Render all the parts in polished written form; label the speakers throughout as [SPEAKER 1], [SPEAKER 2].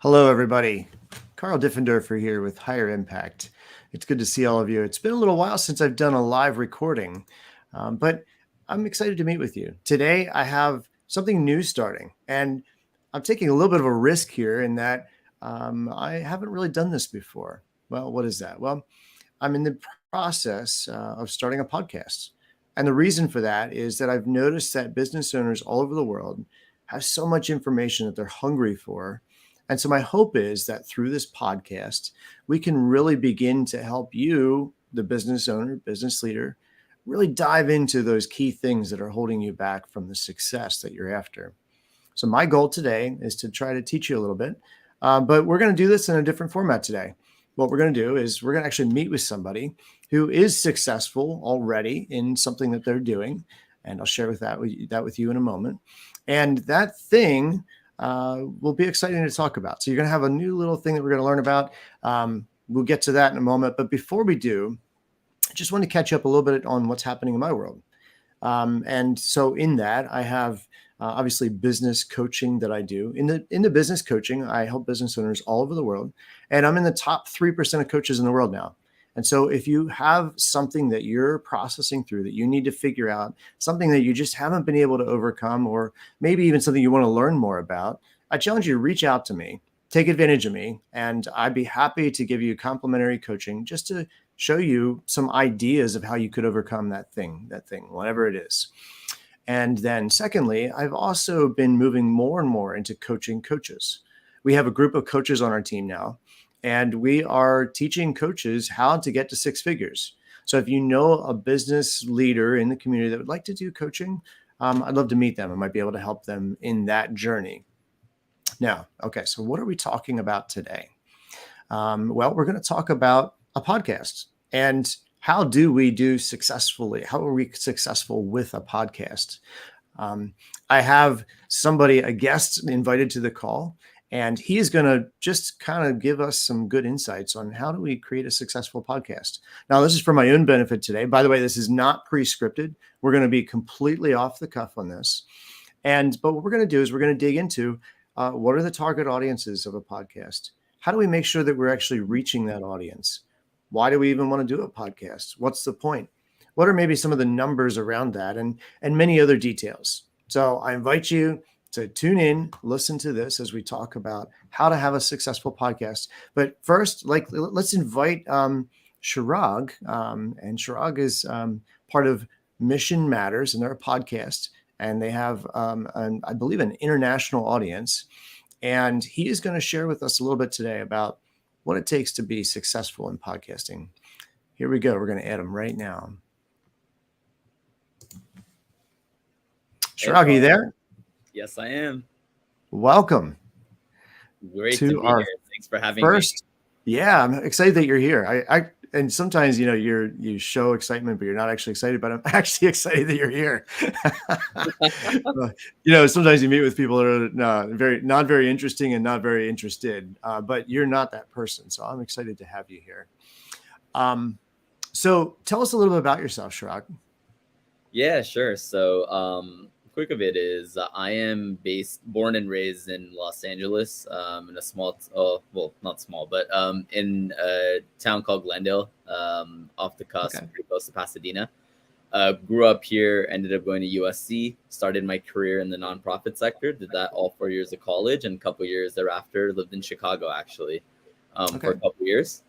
[SPEAKER 1] Hello, everybody. Karl Diffendorfer here with Higher Impact. It's good to see all of you. It's been a little while since I've done a live recording, but I'm excited to meet with you. Today, I have something new starting, and I'm taking a little bit of a risk here in that I haven't really done this before. Well, what is that? Well, I'm in the process of starting a podcast. And the reason for that is that I've noticed that business owners all over the world have so much information that they're hungry for. And so my hope is that through this podcast, we can really begin to help you, the business owner, business leader, really dive into those key things that are holding you back from the success that you're after. So my goal today is to try to teach you a little bit, but we're going to do this in a different format today. What we're going to do is we're going to actually meet with somebody who is successful already in something that they're doing, and I'll share that with you in a moment. And that thing will be exciting to talk about. So you're going to have a new little thing that we're going to learn about. We'll get to that in a moment. But before we do, I just want to catch up a little bit on what's happening in my world. And so in that, I have obviously business coaching that I do. In the business coaching, I help business owners all over the world, and I'm in the top 3% of coaches in the world now. And so if you have something that you're processing through that you need to figure out, something that you just haven't been able to overcome, or maybe even something you want to learn more about, I challenge you to reach out to me, take advantage of me, and I'd be happy to give you complimentary coaching just to show you some ideas of how you could overcome that thing, whatever it is. And then secondly, I've also been moving more and more into coaching coaches. We have a group of coaches on our team now, and we are teaching coaches how to get to six figures. So if you know a business leader in the community that would like to do coaching, I'd love to meet them. I might be able to help them in that journey. Now, okay, so what are we talking about today? Well, we're going to talk about a podcast and how do we do successfully? How are we successful with a podcast? I have a guest invited to the call, and he is going to just kind of give us some good insights on how do we create a successful podcast. Now, this is for my own benefit today. By the way, this is not pre-scripted. We're going to be completely off the cuff on this. But what we're going to do is we're going to dig into what are the target audiences of a podcast? How do we make sure that we're actually reaching that audience? Why do we even want to do a podcast? What's the point? What are maybe some of the numbers around that, and many other details? So I invite you to tune in, listen to this as we talk about how to have a successful podcast. But first, let's invite Chirag, and Chirag is part of Mission Matters, and they're a podcast, and they have, I believe, an international audience. And he is going to share with us a little bit today about what it takes to be successful in podcasting. Here we go. We're going to add him right now. Chirag, are you there?
[SPEAKER 2] Yes, I am.
[SPEAKER 1] Welcome.
[SPEAKER 2] Great to be here. Thanks for having me.
[SPEAKER 1] Yeah, I'm excited that you're here. And sometimes, you show excitement, but you're not actually excited, but I'm actually excited that you're here. Sometimes you meet with people that are not very interesting and not very interested, but you're not that person. So I'm excited to have you here. So tell us a little bit about yourself, Chirag.
[SPEAKER 2] Yeah, sure. So quick of it is I am born and raised in Los Angeles, in a small, not small, but in a town called Glendale, off the cusp, pretty close to Pasadena. Grew up here, ended up going to USC, started my career in the nonprofit sector, did that all 4 years of college, and a couple years thereafter lived in Chicago, actually, for a couple years.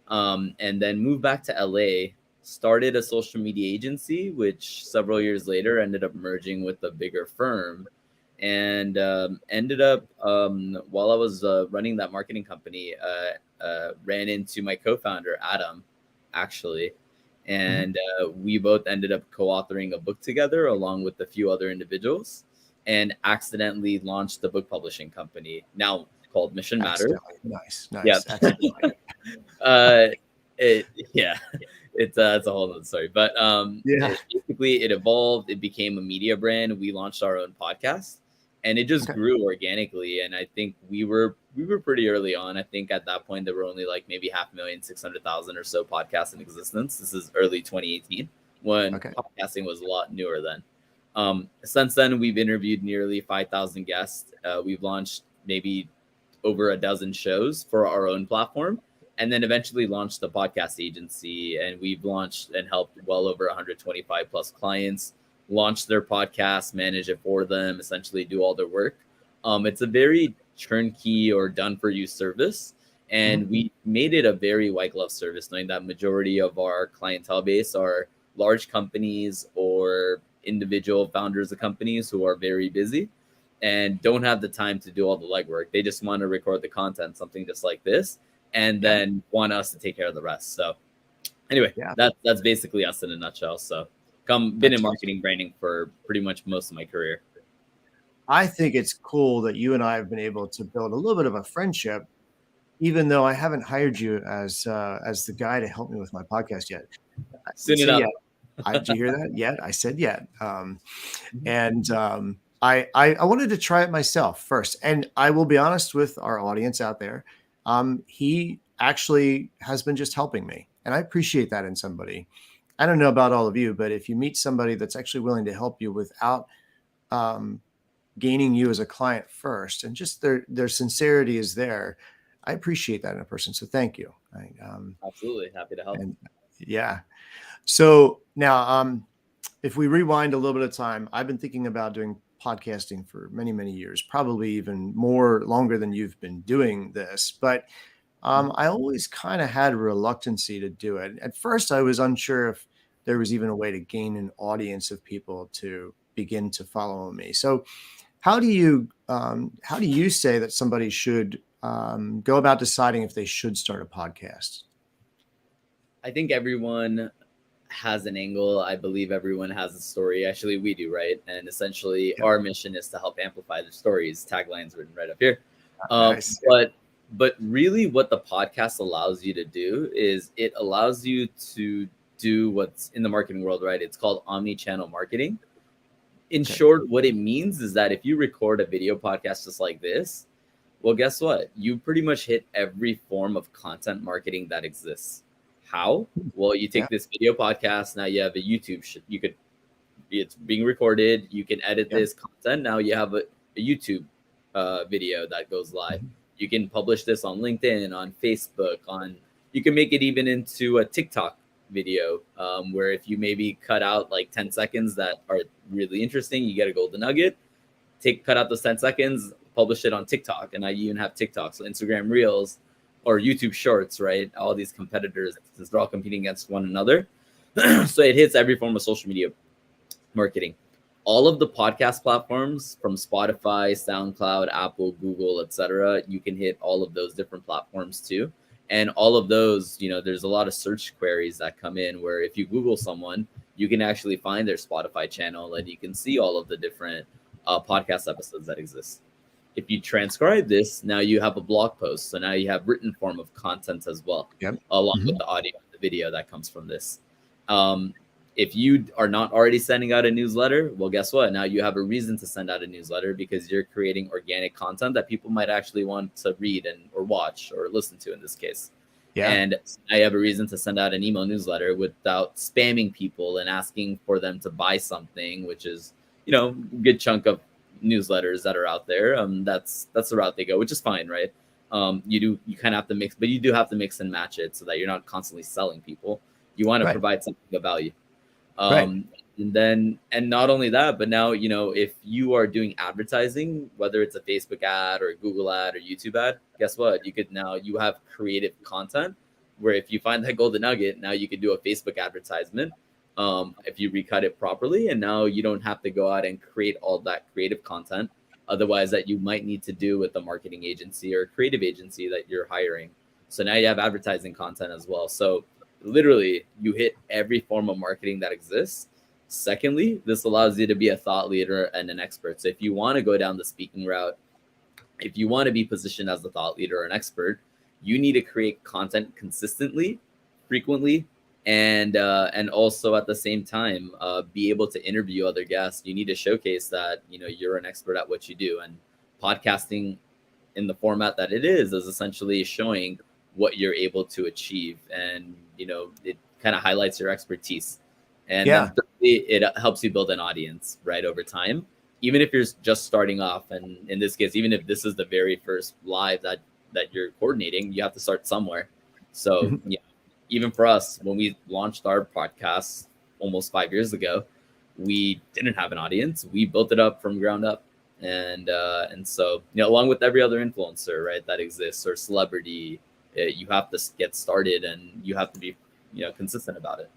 [SPEAKER 2] And then moved back to LA, started a social media agency, which several years later ended up merging with a bigger firm, and ended up, while I was running that marketing company, ran into my co-founder, Adam, actually. And we both ended up co-authoring a book together along with a few other individuals, and accidentally launched the book publishing company, now called Mission Matters.
[SPEAKER 1] Nice.
[SPEAKER 2] Yeah. It's a whole other story, but basically it evolved. It became a media brand. We launched our own podcast, and it just grew organically. And I think we were pretty early on. I think at that point there were only like maybe 500,600,000 or so podcasts in existence. This is early 2018 when podcasting was a lot newer then. Since then, we've interviewed nearly 5,000 guests. We've launched maybe over a dozen shows for our own platform, and then eventually launched the podcast agency. And we've launched and helped well over 125 plus clients launch their podcast, manage it for them, essentially do all their work. It's a very turnkey or done for you service. And we made it a very white glove service, knowing that majority of our clientele base are large companies or individual founders of companies who are very busy and don't have the time to do all the legwork. They just want to record the content, something just like this, and then want us to take care of the rest. So anyway, that's basically us in a nutshell. So been in marketing branding for pretty much most of my career.
[SPEAKER 1] I think it's cool that you and I have been able to build a little bit of a friendship, even though I haven't hired you as the guy to help me with my podcast yet.
[SPEAKER 2] Soon enough.
[SPEAKER 1] Did you hear that? Yet? I said yet. And I wanted to try it myself first. And I will be honest with our audience out there. He actually has been just helping me. And I appreciate that in somebody. I don't know about all of you, but if you meet somebody that's actually willing to help you without gaining you as a client first, and just their sincerity is there, I appreciate that in a person. So thank you.
[SPEAKER 2] Absolutely. Happy to help.
[SPEAKER 1] Yeah. So now, if we rewind a little bit of time, I've been thinking about doing podcasting for many, many years, probably even longer than you've been doing this. But I always kind of had a reluctancy to do it. At first, I was unsure if there was even a way to gain an audience of people to begin to follow me. So how do you say that somebody should go about deciding if they should start a podcast?
[SPEAKER 2] I think everyone has an angle. I believe everyone has a story. Actually, we do, right? And essentially, our mission is to help amplify the stories. Tagline's written right up here.
[SPEAKER 1] Nice.
[SPEAKER 2] But really, what the podcast allows you to do is it allows you to do what's in the marketing world, right? It's called omnichannel marketing. In short, what it means is that if you record a video podcast just like this, well, guess what? You pretty much hit every form of content marketing that exists. How? Well, you take this video podcast. Now you have a YouTube. It's being recorded. You can edit this content. Now you have a YouTube video that goes live. You can publish this on LinkedIn, on Facebook, you can make it even into a TikTok video, where if you maybe cut out like 10 seconds that are really interesting, you get a golden nugget, cut out those 10 seconds, publish it on TikTok. And now you even have TikTok, so Instagram Reels or YouTube Shorts, right? All these competitors, since they're all competing against one another. So it hits every form of social media marketing. All of the podcast platforms from Spotify, SoundCloud, Apple, Google, etc., you can hit all of those different platforms too. And all of those, there's a lot of search queries that come in where if you Google someone, you can actually find their Spotify channel and you can see all of the different podcast episodes that exist. If you transcribe this, now you have a blog post. So now you have written form of content as well, along with the audio and the video that comes from this. If you are not already sending out a newsletter, well, guess what? Now you have a reason to send out a newsletter because you're creating organic content that people might actually want to read or watch or listen to in this case. And I have a reason to send out an email newsletter without spamming people and asking for them to buy something, which is, a good chunk of newsletters that are out there. That's the route they go, which is fine, right? You kind of have to mix, but you do have to mix and match it so that you're not constantly selling people. You want to provide something of value. And not only that, but now, if you are doing advertising, whether it's a Facebook ad or a Google ad or YouTube ad, guess what? You have creative content where if you find that golden nugget, now you could do a Facebook advertisement. If you recut it properly, and now you don't have to go out and create all that creative content. Otherwise that you might need to do with the marketing agency or creative agency that you're hiring. So now you have advertising content as well. So literally you hit every form of marketing that exists. Secondly, this allows you to be a thought leader and an expert. So if you want to go down the speaking route, if you want to be positioned as a thought leader or an expert, you need to create content consistently, frequently, and also at the same time, be able to interview other guests. You need to showcase that, you're an expert at what you do. And podcasting in the format that it is essentially showing what you're able to achieve. And, it kind of highlights your expertise. And then thirdly, it helps you build an audience, right, over time. even if you're just starting off, and in this case, even if this is the very first live that you're coordinating, you have to start somewhere. So
[SPEAKER 1] Mhm.
[SPEAKER 2] yeah, even for us, when we launched our podcast almost 5 years ago, we didn't have an audience. We built it up from ground up, and so along with every other influencer, right, that exists or celebrity, you have to get started and you have to be consistent about it.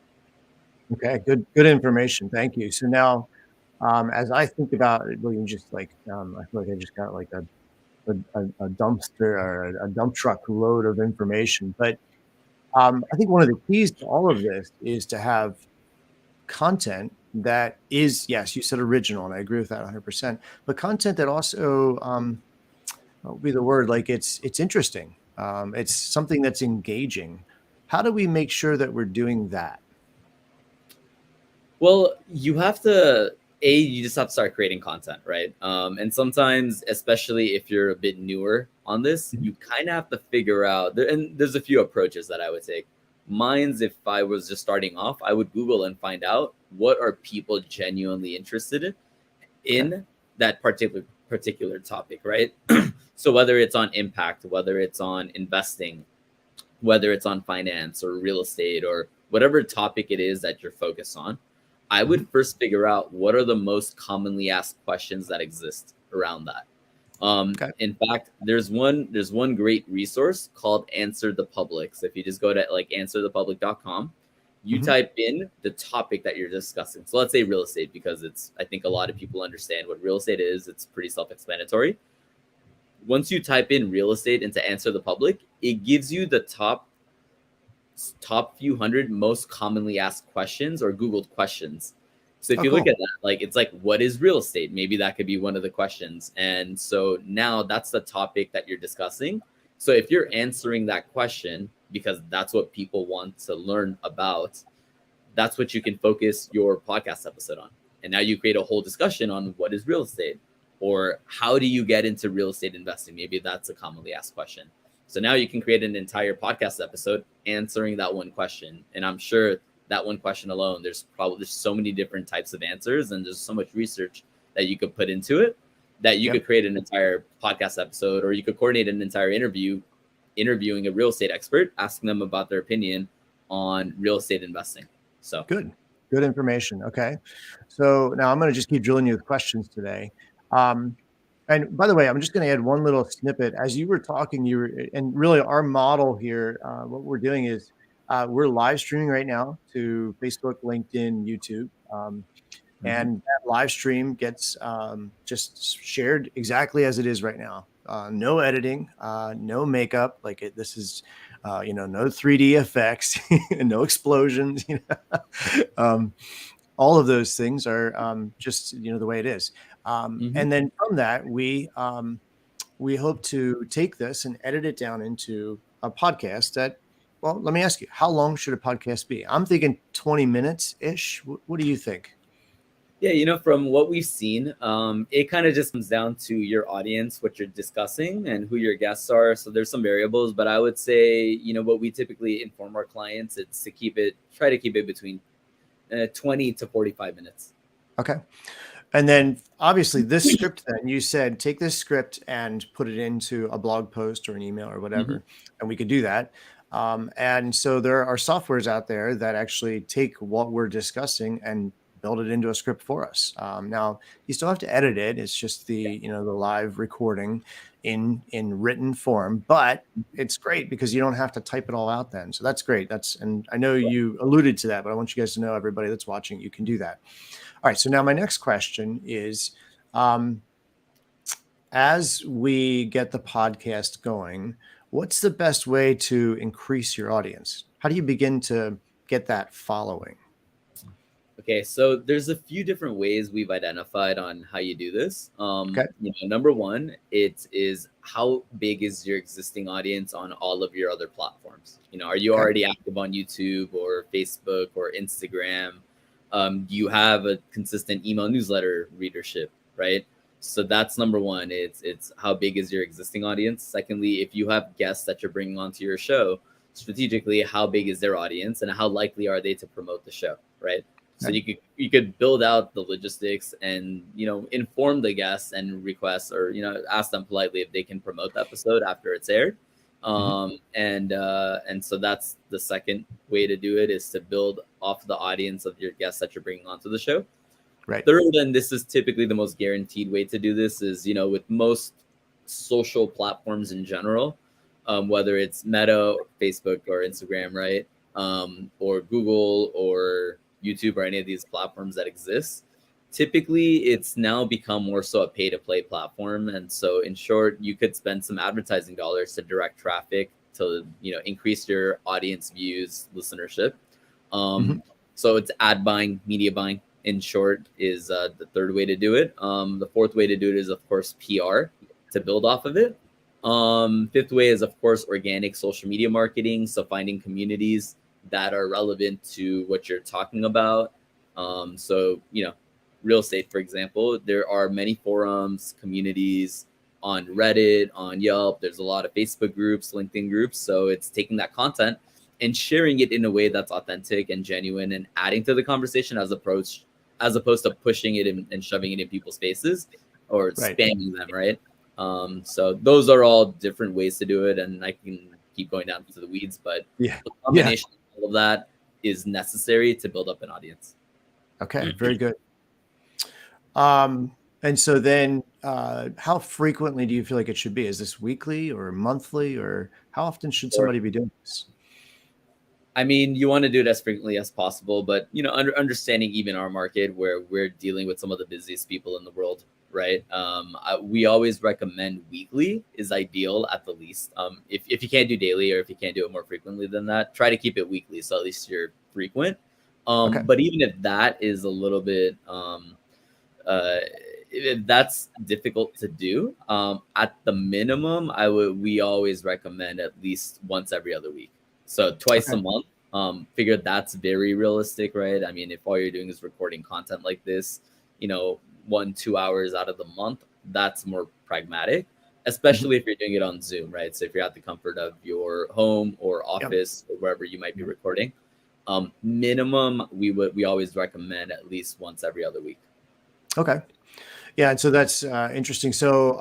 [SPEAKER 1] Okay, good information. Thank you. So now, as I think about it, well, you just like, I feel like I just got like a dumpster or a dump truck load of information. But I think one of the keys to all of this is to have content that is, yes, you said original, and I agree with that 100%. But content that also, what would be the word? Like it's interesting. It's something that's engaging. How do we make sure that we're doing that?
[SPEAKER 2] Well, you have to you just have to start creating content, right? And sometimes, especially if you're a bit newer on this,
[SPEAKER 1] Mhm.
[SPEAKER 2] you kind of have to figure out. And there's a few approaches that I would take. Mine's, if I was just starting off, I would Google and find out what are people genuinely interested
[SPEAKER 1] Okay.
[SPEAKER 2] in that particular topic, right? So whether it's on impact, whether it's on investing, whether it's on finance or real estate or whatever topic it is that you're focused on, I
[SPEAKER 1] Mhm.
[SPEAKER 2] would first figure out what are the most commonly asked questions that exist around that.
[SPEAKER 1] Okay.
[SPEAKER 2] In fact, there's one great resource called Answer the Public. So if you just go to like answerthepublic.com, you
[SPEAKER 1] Mhm.
[SPEAKER 2] type in the topic that you're discussing. So let's say real estate, because it's I think a lot of people understand what real estate is. It's pretty self-explanatory. Once you type in real estate into Answer the Public, it gives you the top few hundred most commonly asked questions or Googled questions. So if
[SPEAKER 1] Oh,
[SPEAKER 2] you look
[SPEAKER 1] cool.
[SPEAKER 2] at that, like it's like, what is real estate? Maybe that could be one of the questions. And so now that's the topic that you're discussing. So if you're answering that question, because that's what people want to learn about, that's what you can focus your podcast episode on. And now you create a whole discussion on what is real estate or how do you get into real estate investing? Maybe that's a commonly asked question. So now you can create an entire podcast episode answering that one question. And I'm sure that one question alone, there's so many different types of answers and there's so much research that you could put into it that you
[SPEAKER 1] Yep.
[SPEAKER 2] could create an entire podcast episode or you could coordinate an entire interviewing a real estate expert, asking them about their opinion on real estate investing. So
[SPEAKER 1] Good. Good information. Okay. So now I'm going to just keep drilling you with questions today. Um, and by the way, I'm just going to add one little snippet. As you were talking, and really our model here, what we're doing is we're live streaming right now to Facebook, LinkedIn, YouTube.
[SPEAKER 2] mhm.
[SPEAKER 1] And that live stream gets just shared exactly as it is right now. No editing, no makeup. This is, no 3D effects, no explosions. Um, all of those things are just the way it is.
[SPEAKER 2] Mhm.
[SPEAKER 1] And then from that, we hope to take this and edit it down into a podcast that. Well, let me ask you, how long should a podcast be? I'm thinking 20 minutes ish. What do you think?
[SPEAKER 2] Yeah, from what we've seen, it kind of just comes down to your audience, what you're discussing, and who your guests are. So there's some variables, but I would say, what we typically inform our clients, it's to try to keep it between 20 to 45 minutes.
[SPEAKER 1] Okay. And then obviously this script, then you said take this script and put it into a blog post or an email or
[SPEAKER 2] Mhm.
[SPEAKER 1] whatever, and we could do that. And so there are softwares out there that actually take what we're discussing and build it into a script for us. Now you still have to edit it. It's just the live recording in written form, but it's great because you don't have to type it all out then. So that's great. And I know you alluded to that, but I want you guys to know, everybody that's watching, you can do that. All right. So now my next question is, um, as we get the podcast going, what's the best way to increase your audience? How do you begin to get that following?
[SPEAKER 2] Okay, so there's a few different ways we've identified on how you do this.
[SPEAKER 1] Okay.
[SPEAKER 2] Number one, it is how big is your existing audience on all of your other platforms? Are you
[SPEAKER 1] Okay.
[SPEAKER 2] already active on YouTube or Facebook or Instagram? Do you have a consistent email newsletter readership, right? So that's number one. It's how big is your existing audience? Secondly, if you have guests that you're bringing onto your show, strategically, how big is their audience and how likely are they to promote the show, right? So you could build out the logistics and inform the guests and request, or ask them politely if they can promote the episode after it's aired. And so that's the second way to do it, is to build off the audience of your guests that you're bringing onto the show.
[SPEAKER 1] Right.
[SPEAKER 2] Third, and this is typically the most guaranteed way to do this, is with most social platforms in general, whether it's Meta, Facebook, or Instagram, right, or Google or YouTube, or any of these platforms that exist. Typically, it's now become more so a pay-to-play platform, and so in short, you could spend some advertising dollars to direct traffic to increase your audience views, listenership. So it's ad buying, media buying. In short, is the third way to do it. The fourth way to do it is, of course, PR to build off of it. Fifth way is, of course, organic social media marketing. So finding communities that are relevant to what you're talking about. So, real estate, for example, there are many forums, communities on Reddit, on Yelp. There's a lot of Facebook groups, LinkedIn groups. So it's taking that content and sharing it in a way that's authentic and genuine and adding to the conversation, as opposed to pushing it and shoving it in people's faces or spamming them, right? So those are all different ways to do it, and I can keep going down to the weeds, but the combination of all of that is necessary to build up an audience.
[SPEAKER 1] Okay, very good. And so then how frequently do you feel like it should be? Is this weekly or monthly, or how often should somebody be doing this?
[SPEAKER 2] I mean, you want to do it as frequently as possible, but understanding even our market, where we're dealing with some of the busiest people in the world, right? We always recommend weekly is ideal at the least. If you can't do daily, or if you can't do it more frequently than that, try to keep it weekly, so at least you're frequent. But even if that is a little bit, if that's difficult to do, at the minimum, we always recommend at least once every other week. So twice a month. Figure that's very realistic, right? I mean, if all you're doing is recording content like this, 1-2 hours out of the month, that's more pragmatic, especially if you're doing it on Zoom, right? So if you're at the comfort of your home or office or wherever you might be recording, minimum, we always recommend at least once every other week.
[SPEAKER 1] Okay. Yeah. And so that's interesting. So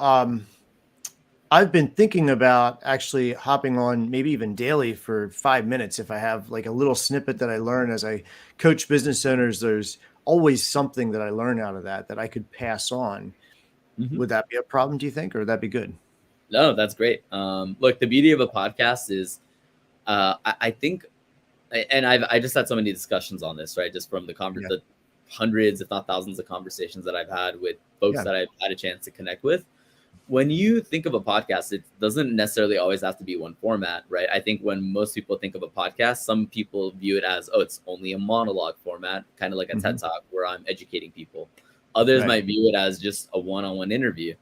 [SPEAKER 1] I've been thinking about actually hopping on maybe even daily for 5 minutes. If I have like a little snippet that I learn as I coach business owners, there's always something that I learn out of that I could pass on. Would that be a problem, do you think, or would that be good?
[SPEAKER 2] No, that's great. Look, the beauty of a podcast is, I think, and I just had so many discussions on this, right? Just from the hundreds, if not thousands, of conversations that I've had with folks that I've had a chance to connect with. When you think of a podcast, it doesn't necessarily always have to be one format, right? I think when most people think of a podcast, some people view it as, it's only a monologue format, kind of like a TED Talk where I'm educating people. Others might view it as just a one-on-one interview.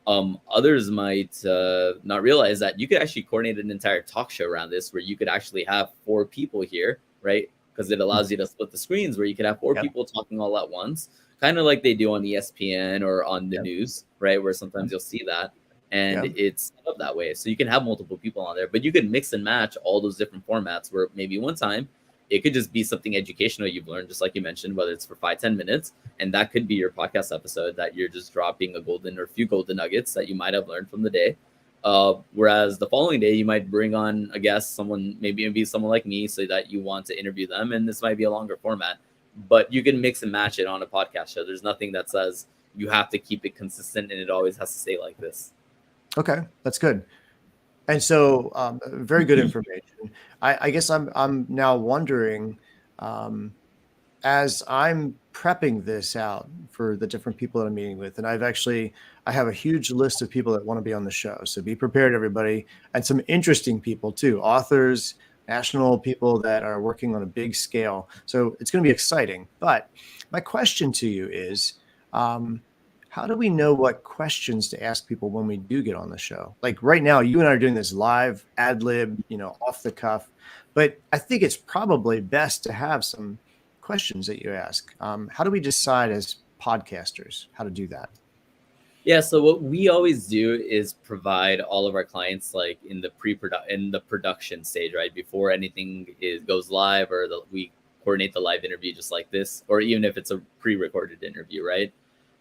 [SPEAKER 2] Others might not realize that you could actually coordinate an entire talk show around this, where you could actually have 4 people here, right? Because it allows you to split the screens, where you could have 4 people talking all at once, kind of like they do on ESPN or on the news, right? Where sometimes you'll see that, and it's set up that way. So you can have multiple people on there, but you can mix and match all those different formats, where maybe one time it could just be something educational you've learned, just like you mentioned, whether it's for 5-10 minutes, and that could be your podcast episode that you're just dropping a few golden nuggets that you might have learned from the day. Whereas the following day, you might bring on a guest, someone, maybe someone like me, so that you want to interview them, and this might be a longer format. But you can mix and match it on a podcast show. There's nothing that says you have to keep it consistent and it always has to stay like this.
[SPEAKER 1] Okay, that's good. And so, very good information. I guess I'm now wondering, as I'm prepping this out for the different people that I'm meeting with, and I have a huge list of people that want to be on the show. So be prepared, everybody, and some interesting people too, authors, national people that are working on a big scale. So it's going to be exciting. But my question to you is, how do we know what questions to ask people when we do get on the show? Like right now, you and I are doing this live, ad lib, off the cuff. But I think it's probably best to have some questions that you ask. How do we decide as podcasters how to do that?
[SPEAKER 2] Yeah, so what we always do is provide all of our clients, like in the production stage, right before anything goes live, or we coordinate the live interview just like this, or even if it's a pre-recorded interview, right?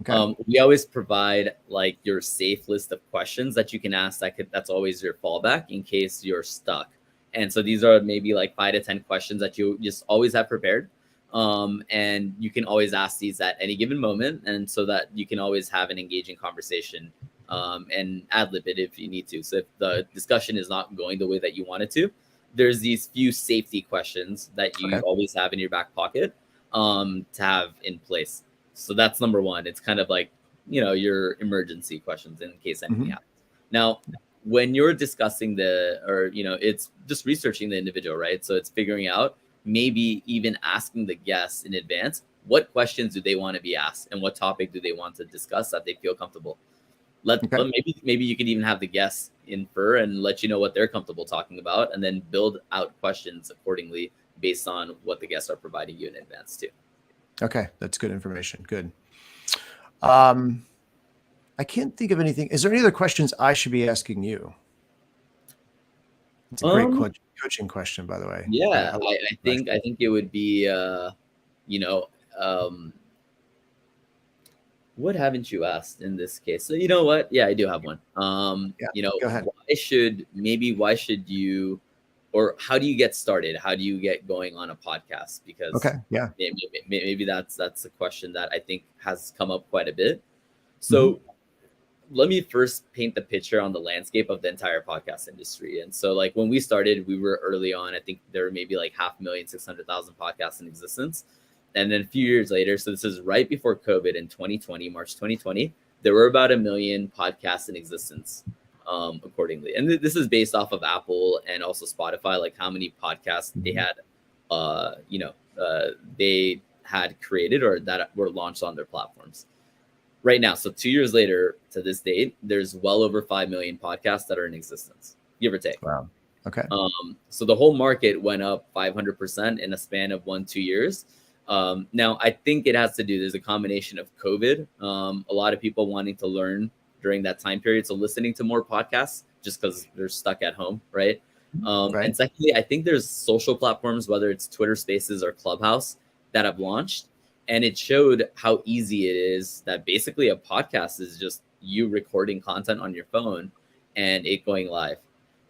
[SPEAKER 1] Okay.
[SPEAKER 2] We always provide like your safe list of questions that you can ask. That's always your fallback in case you're stuck. And so these are maybe like 5 to 10 questions that you just always have prepared. And you can always ask these at any given moment, and so that you can always have an engaging conversation, and ad lib it if you need to. So if the discussion is not going the way that you want it to, there's these few safety questions that you
[SPEAKER 1] Okay.
[SPEAKER 2] always have in your back pocket, to have in place. So that's number one. It's kind of like, your emergency questions in case anything
[SPEAKER 1] Hmm.
[SPEAKER 2] happens. Now, when you're discussing it's just researching the individual, right? So it's figuring out, maybe even asking the guests in advance, what questions do they want to be asked and what topic do they want to discuss that they feel comfortable.
[SPEAKER 1] Okay.
[SPEAKER 2] Maybe you could even have the guests infer and let you know what they're comfortable talking about, and then build out questions accordingly based on what the guests are providing you in advance too.
[SPEAKER 1] Okay. That's good information. Good. Um, I can't think of anything. Is there any other questions I should be asking you? It's a great
[SPEAKER 2] Um,
[SPEAKER 1] coaching question, by the way.
[SPEAKER 2] yeah,
[SPEAKER 1] I love
[SPEAKER 2] I,
[SPEAKER 1] this
[SPEAKER 2] I think
[SPEAKER 1] question.
[SPEAKER 2] I think it would be, you know, um, what haven't you asked in this case? So you know what? Yeah, I do have one.
[SPEAKER 1] Yeah. Go ahead.
[SPEAKER 2] Why should you, or how do you get started? How do you get going on a podcast? Because
[SPEAKER 1] Okay. Yeah.
[SPEAKER 2] maybe that's a question that I think has come up quite a bit.
[SPEAKER 1] Hmm.
[SPEAKER 2] So let me first paint the picture on the landscape of the entire podcast industry. And so, like, when we started, we were early on. I think there were maybe like 500,000 podcasts in existence. And then a few years later, so this is right before COVID in 2020, March 2020, there were about 1 million podcasts in existence, accordingly. And this is based off of Apple and also Spotify, like how many podcasts
[SPEAKER 1] Hmm.
[SPEAKER 2] uh, you know, they had created or that were launched on their platforms right now. So 2 years later to this date, there's well over 5 million podcasts that are in existence, give or take.
[SPEAKER 1] Wow. Okay.
[SPEAKER 2] So the whole market went up 500% in a span of 1-2 years. Now, I think it has to do, there's a combination of COVID, a lot of people wanting to learn during that time period. So listening to more podcasts just because they're stuck at home, right? And
[SPEAKER 1] Right.
[SPEAKER 2] secondly, I think there's social platforms, whether it's Twitter Spaces or Clubhouse, that have launched. And it showed how easy it is, that basically a podcast is just you recording content on your phone and it going live.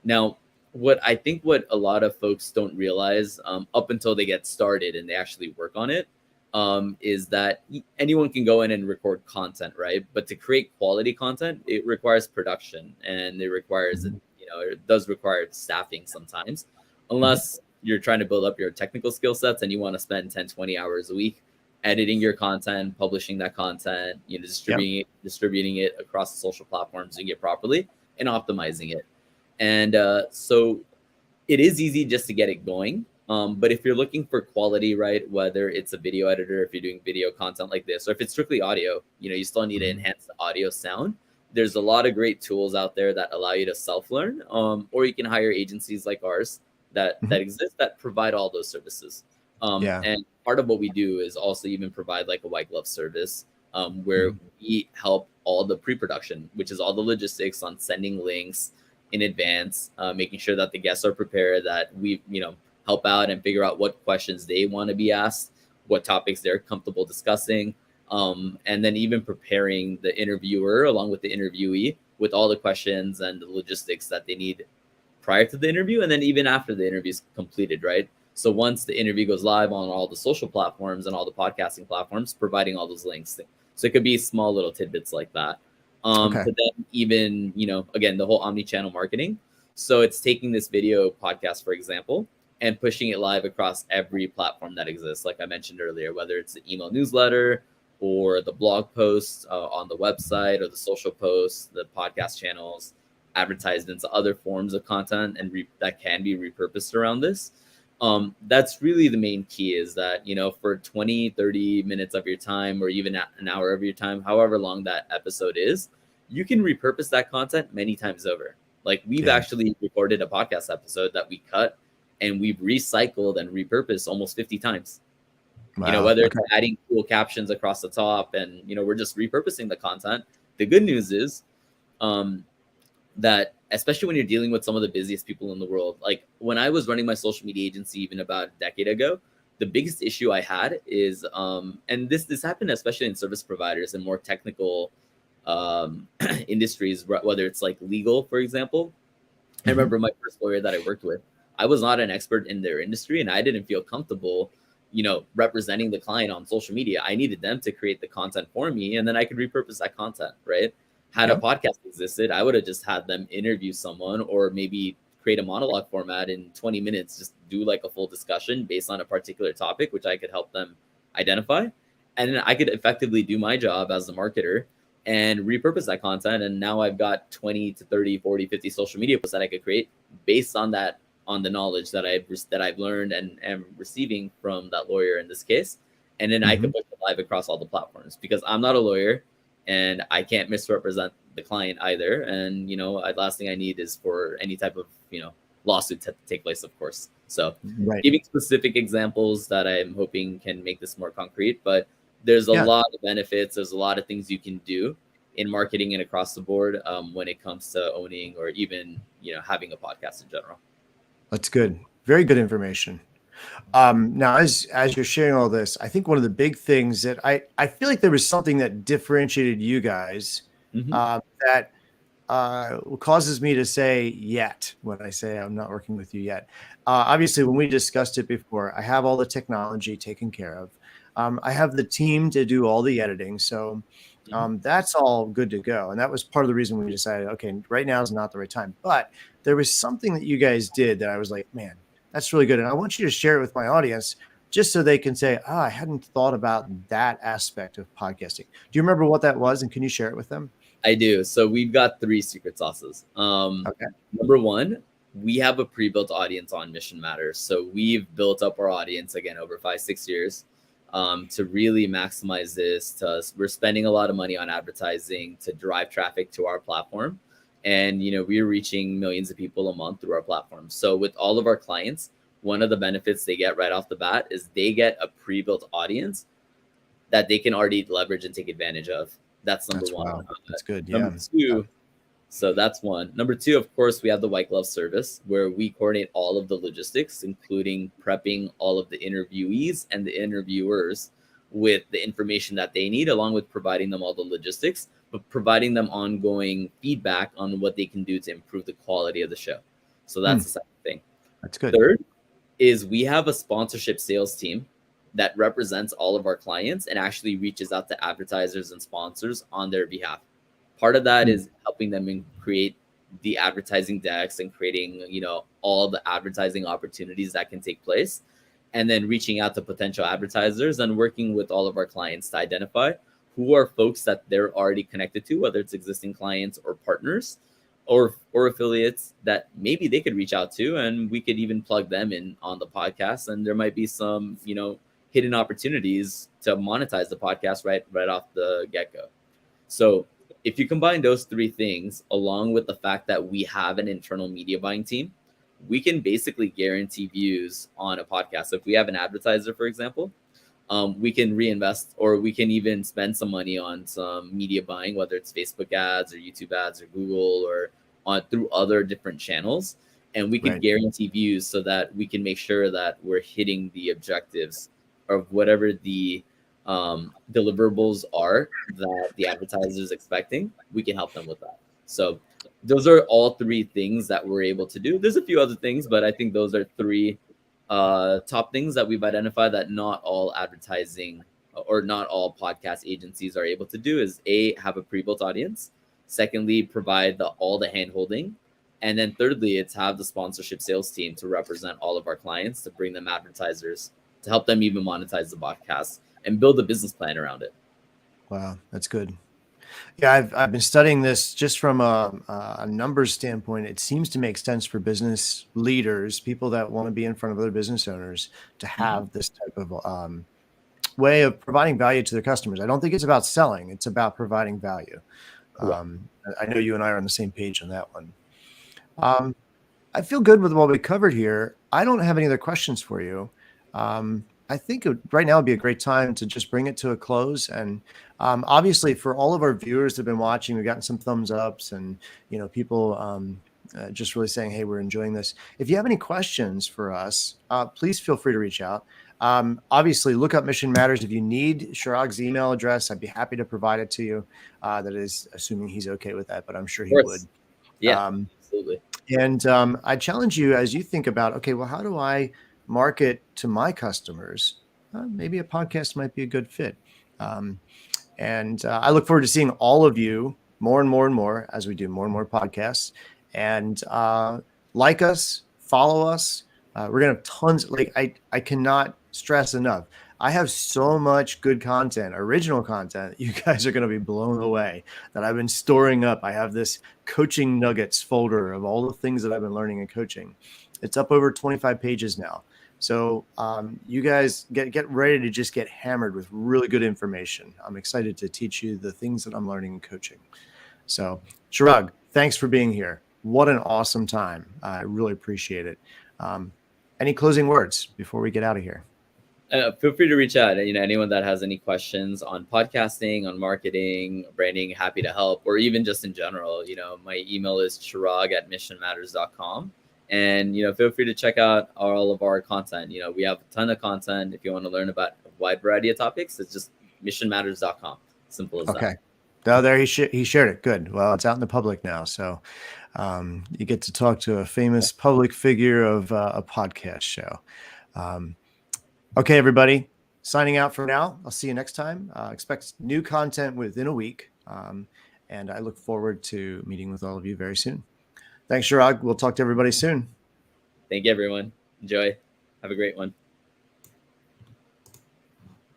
[SPEAKER 2] Now, what a lot of folks don't realize, up until they get started and they actually work on it, is that anyone can go in and record content, right? But to create quality content, it requires production, and
[SPEAKER 1] Mhm.
[SPEAKER 2] it does require staffing sometimes,
[SPEAKER 1] Mhm.
[SPEAKER 2] unless you're trying to build up your technical skill sets and you want to spend 10, 20 hours a week editing your content, publishing that content,
[SPEAKER 1] Yep.
[SPEAKER 2] distributing it across the social platforms, doing it properly and optimizing it. And so it is easy just to get it going. But if you're looking for quality, right, whether it's a video editor, if you're doing video content like this, or if it's strictly audio, you still need to
[SPEAKER 1] Mhm.
[SPEAKER 2] enhance the audio sound. There's a lot of great tools out there that allow you to self-learn, or you can hire agencies like ours that
[SPEAKER 1] Mhm.
[SPEAKER 2] exist that provide all those services.
[SPEAKER 1] Yeah.
[SPEAKER 2] And part of what we do is also even provide like a white glove service, where
[SPEAKER 1] Mhm.
[SPEAKER 2] we help all the pre-production, which is all the logistics on sending links in advance, making sure that the guests are prepared, that we, help out and figure out what questions they want to be asked, what topics they're comfortable discussing, and then even preparing the interviewer along with the interviewee with all the questions and the logistics that they need prior to the interview, and then even after the interview is completed, right? So once the interview goes live on all the social platforms and all the podcasting platforms, providing all those links. So it could be small little tidbits like that.
[SPEAKER 1] Okay.
[SPEAKER 2] But then even, again, the whole omni-channel marketing. So it's taking this video podcast, for example, and pushing it live across every platform that exists. Like I mentioned earlier, whether it's the email newsletter or the blog posts, on the website, or the social posts, the podcast channels, advertisements, other forms of content, and that can be repurposed around this. That's really the main key, is that, for 20, 30 minutes of your time, or even an hour of your time, however long that episode is, you can repurpose that content many times over. Like, we've
[SPEAKER 1] Yeah.
[SPEAKER 2] actually recorded a podcast episode that we cut and we've recycled and repurposed almost 50 times.
[SPEAKER 1] Wow.
[SPEAKER 2] Whether it's
[SPEAKER 1] Okay.
[SPEAKER 2] adding cool captions across the top, and, we're just repurposing the content. The good news is, um, that especially when you're dealing with some of the busiest people in the world, like when I was running my social media agency even about a decade ago, the biggest issue I had is, and this happened especially in service providers and more technical industries, whether it's like legal, for example. I
[SPEAKER 1] Mm-hmm.
[SPEAKER 2] remember my first lawyer that I worked with, I was not an expert in their industry and I didn't feel comfortable, representing the client on social media. I needed them to create the content for me and then I could repurpose that content, right? Had a
[SPEAKER 1] Yep.
[SPEAKER 2] podcast existed, I would have just had them interview someone or maybe create a monologue format in 20 minutes, just do like a full discussion based on a particular topic, which I could help them identify. And then I could effectively do my job as a marketer and repurpose that content. And now I've got 20 to 30, 40, 50 social media posts that I could create based on that, on the knowledge that I've learned and am receiving from that lawyer in this case. And then I
[SPEAKER 1] Mm-hmm.
[SPEAKER 2] can push it live across all the platforms because I'm not a lawyer and I can't misrepresent the client either. And, last thing I need is for any type of, lawsuit to take place, of course. So
[SPEAKER 1] Right.
[SPEAKER 2] giving specific examples that I'm hoping can make this more concrete, but there's a
[SPEAKER 1] Yeah.
[SPEAKER 2] lot of benefits. There's a lot of things you can do in marketing and across the board when it comes to owning or even, having a podcast in general.
[SPEAKER 1] That's good. Very good information. Now, as you're sharing all this, I think one of the big things that I feel like there was something that differentiated you guys
[SPEAKER 2] Hmm.
[SPEAKER 1] that causes me to say yet when I say I'm not working with you yet. Obviously, when we discussed it before, I have all the technology taken care of. I have the team to do all the editing. So
[SPEAKER 2] Hmm.
[SPEAKER 1] that's all good to go. And that was part of the reason we decided, okay, right now is not the right time. But there was something that you guys did that I was like, man, that's really good. And I want you to share it with my audience just so they can say, I hadn't thought about that aspect of podcasting. Do you remember what that was? And can you share it with them?
[SPEAKER 2] I do. So we've got 3 secret sauces.
[SPEAKER 1] Okay.
[SPEAKER 2] Number one, we have a pre-built audience on Mission Matters. So we've built up our audience again over 5-6 years to really maximize this. We're spending a lot of money on advertising to drive traffic to our platform, and we're reaching millions of people a month through our platform. So with all of our clients, one of the benefits they get right off the bat is they get a pre-built audience that they can already leverage and take advantage of. That's number one.
[SPEAKER 1] Wow. That's good.
[SPEAKER 2] Number
[SPEAKER 1] Yeah.
[SPEAKER 2] two, so that's one. Number two, of course, we have the white glove service where we coordinate all of the logistics, including prepping all of the interviewees and the interviewers with the information that they need, along with providing them all the logistics, but providing them ongoing feedback on what they can do to improve the quality of the show. So that's the second thing.
[SPEAKER 1] That's good.
[SPEAKER 2] Third is we have a sponsorship sales team that represents all of our clients and actually reaches out to advertisers and sponsors on their behalf. Part of that is helping them create the advertising decks and creating, all the advertising opportunities that can take place, and then reaching out to potential advertisers and working with all of our clients to identify who are folks that they're already connected to, whether it's existing clients or partners or affiliates that maybe they could reach out to, and we could even plug them in on the podcast. And there might be some, hidden opportunities to monetize the podcast right off the get-go. So if you combine those 3 things along with the fact that we have an internal media buying team, we can basically guarantee views on a podcast. So if we have an advertiser, for example, we can reinvest or we can even spend some money on some media buying, whether it's Facebook ads or YouTube ads or Google or on through other different channels. And we could guarantee views so that we can make sure that we're hitting the objectives of whatever the deliverables are that the advertiser is expecting. We can help them with that. So those are all 3 things that we're able to do. There's a few other things, but I think those are 3 top things that we've identified that not all advertising or not all podcast agencies are able to do is have a pre-built audience. Secondly, provide all the hand holding. And then thirdly, it's have the sponsorship sales team to represent all of our clients, to bring them advertisers, to help them even monetize the podcast and build a business plan around it.
[SPEAKER 1] Wow, that's good. Yeah, I've been studying this just from a numbers standpoint. It seems to make sense for business leaders, people that want to be in front of other business owners, to have this type of way of providing value to their customers. I don't think it's about selling; it's about providing value. I know you and I are on the same page on that one. I feel good with what we covered here. I don't have any other questions for you. I think right now would be a great time to just bring it to a close. And obviously, for all of our viewers that have been watching, we've gotten some thumbs ups, and people just really saying, "Hey, we're enjoying this." If you have any questions for us, please feel free to reach out. Obviously, look up Mission Matters. If you need Chirag's email address, I'd be happy to provide it to you. That is assuming he's okay with that, but I'm sure
[SPEAKER 2] Of
[SPEAKER 1] he would.
[SPEAKER 2] course. Yeah,
[SPEAKER 1] Um,
[SPEAKER 2] absolutely.
[SPEAKER 1] and I challenge you as you think about, okay, well, how do I market to my customers? Maybe a podcast might be a good fit. Um, and I look forward to seeing all of you more and more and more as we do more and more podcasts. And like us, follow us. We're gonna have tons. Like I cannot stress enough. I have so much good content, original content. You guys are gonna be blown away that I've been storing up. I have this coaching nuggets folder of all the things that I've been learning in coaching. It's up over 25 pages now. So you guys get ready to just get hammered with really good information. I'm excited to teach you the things that I'm learning in coaching. So Chirag, thanks for being here. What an awesome time. I really appreciate it. Any closing words before we get out of here?
[SPEAKER 2] Feel free to reach out. Anyone that has any questions on podcasting, on marketing, branding, happy to help, or even just in general. My email is chirag@missionmatters.com. And, feel free to check out all of our content. We have a ton of content. If you want to learn about a wide variety of topics, it's just missionmatters.com. Simple as that.
[SPEAKER 1] Okay. Oh, there he shared it. Good. Well, it's out in the public now. So you get to talk to a famous public figure of a podcast show. Okay, everybody, signing out for now. I'll see you next time. Expect new content within a week. And I look forward to meeting with all of you very soon. Thanks, Chirag. We'll talk to everybody soon.
[SPEAKER 2] Thank you, everyone. Enjoy. Have a great one.